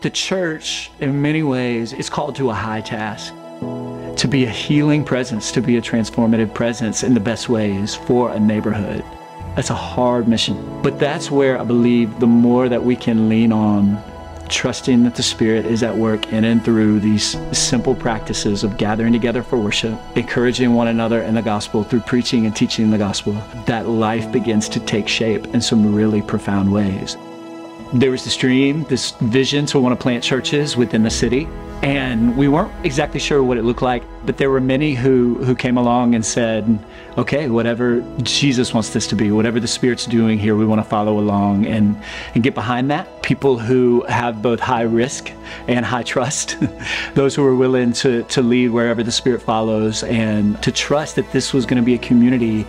the church, in many ways, is called to a high task. To be a healing presence, to be a transformative presence in the best ways for a neighborhood. That's a hard mission. But that's where I believe the more that we can lean on trusting that the Spirit is at work in and through these simple practices of gathering together for worship, encouraging one another in the gospel through preaching and teaching the gospel, that life begins to take shape in some really profound ways. There was this dream, this vision to want to plant churches within the city, and we weren't exactly sure what it looked like, but there were many who came along and said, okay, whatever Jesus wants this to be, whatever the Spirit's doing here, we want to follow along and get behind that. People who have both high risk and high trust, those who are willing to lead wherever the Spirit follows and to trust that this was going to be a community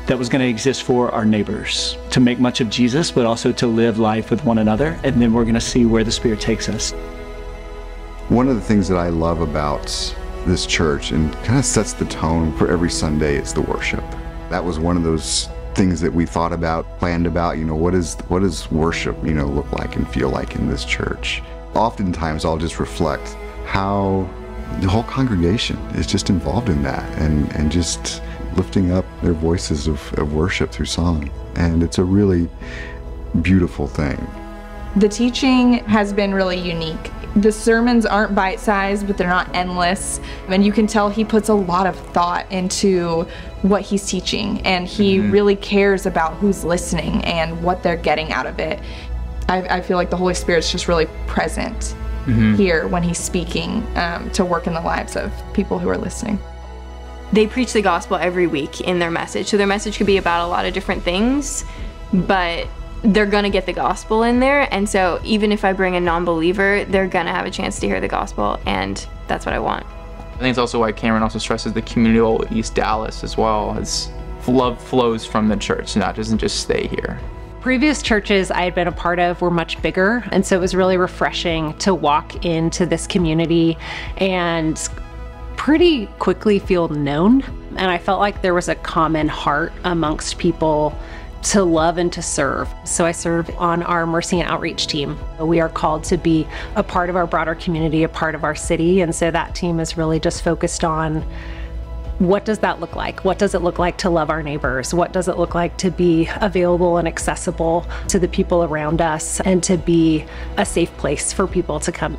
that was going to exist for our neighbors, to make much of Jesus, but also to live life with one another, and then we're going to see where the Spirit takes us. One of the things that I love about this church and kind of sets the tone for every Sunday is the worship. That was one of those things that we thought about, planned about, what does worship, look like and feel like in this church. Oftentimes I'll just reflect how the whole congregation is just involved in that and just lifting up their voices of worship through song. And it's a really beautiful thing. The teaching has been really unique. The sermons aren't bite-sized, but they're not endless. And you can tell he puts a lot of thought into what he's teaching, and he really cares about who's listening and what they're getting out of it. I feel like the Holy Spirit's just really present here when he's speaking to work in the lives of people who are listening. They preach the gospel every week in their message. So their message could be about a lot of different things, but they're gonna get the gospel in there. And so even if I bring a non-believer, they're gonna have a chance to hear the gospel, and that's what I want. I think it's also why Cameron also stresses the community of East Dallas as well, as love flows from the church, doesn't just stay here. Previous churches I had been a part of were much bigger, and so it was really refreshing to walk into this community and pretty quickly feel known. And I felt like there was a common heart amongst people to love and to serve. So I serve on our Mercy and Outreach team. We are called to be a part of our broader community, a part of our city. And so that team is really just focused on what does that look like? What does it look like to love our neighbors? What does it look like to be available and accessible to the people around us and to be a safe place for people to come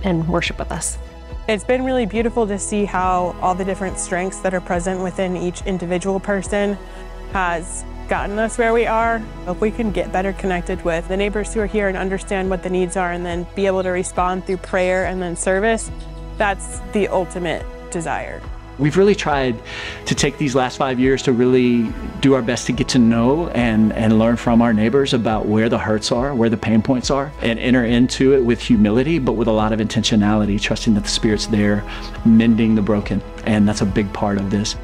and worship with us? It's been really beautiful to see how all the different strengths that are present within each individual person has gotten us where we are. If we can get better connected with the neighbors who are here and understand what the needs are and then be able to respond through prayer and then service, that's the ultimate desire. We've really tried to take these last 5 years to really do our best to get to know and learn from our neighbors about where the hurts are, where the pain points are, and enter into it with humility, but with a lot of intentionality, trusting that the Spirit's there, mending the broken. And that's a big part of this.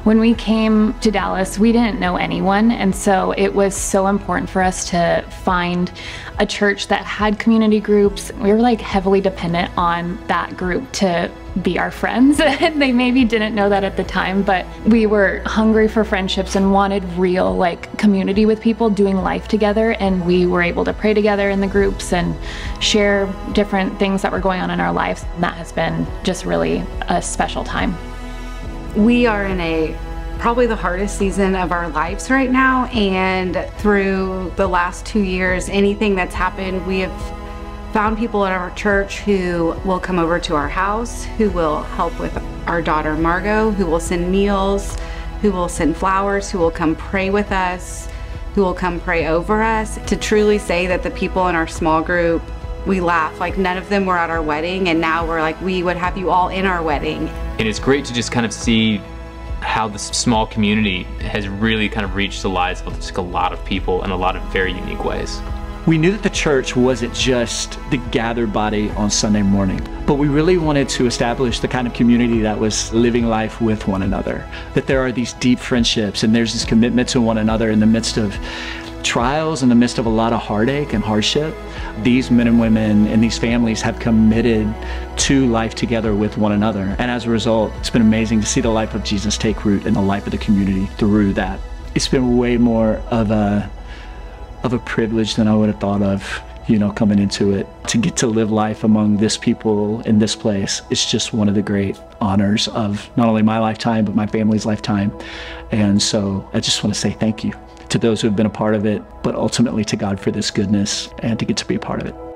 When we came to Dallas, we didn't know anyone, and so it was so important for us to find a church that had community groups. We were like heavily dependent on that group to be our friends. They maybe didn't know that at the time, but we were hungry for friendships and wanted real community with people doing life together, and we were able to pray together in the groups and share different things that were going on in our lives. And that has been just really a special time. We are in probably the hardest season of our lives right now, and through the last 2 years, anything that's happened, we have found people at our church who will come over to our house, who will help with our daughter Margot, who will send meals, who will send flowers, who will come pray with us, who will come pray over us. To truly say that the people in our small group, we laugh, none of them were at our wedding, and now we're we would have you all in our wedding. And it's great to just kind of see how this small community has really kind of reached the lives of just a lot of people in a lot of very unique ways. We knew that the church wasn't just the gathered body on Sunday morning, but we really wanted to establish the kind of community that was living life with one another, that there are these deep friendships and there's this commitment to one another in the midst of trials, in the midst of a lot of heartache and hardship. These men and women and these families have committed to life together with one another. And as a result, it's been amazing to see the life of Jesus take root in the life of the community through that. It's been way more of a privilege than I would have thought of coming into it. To get to live life among this people in this place, it's just one of the great honors of not only my lifetime, but my family's lifetime. And so I just want to say thank you to those who have been a part of it, but ultimately to God for this goodness and to get to be a part of it.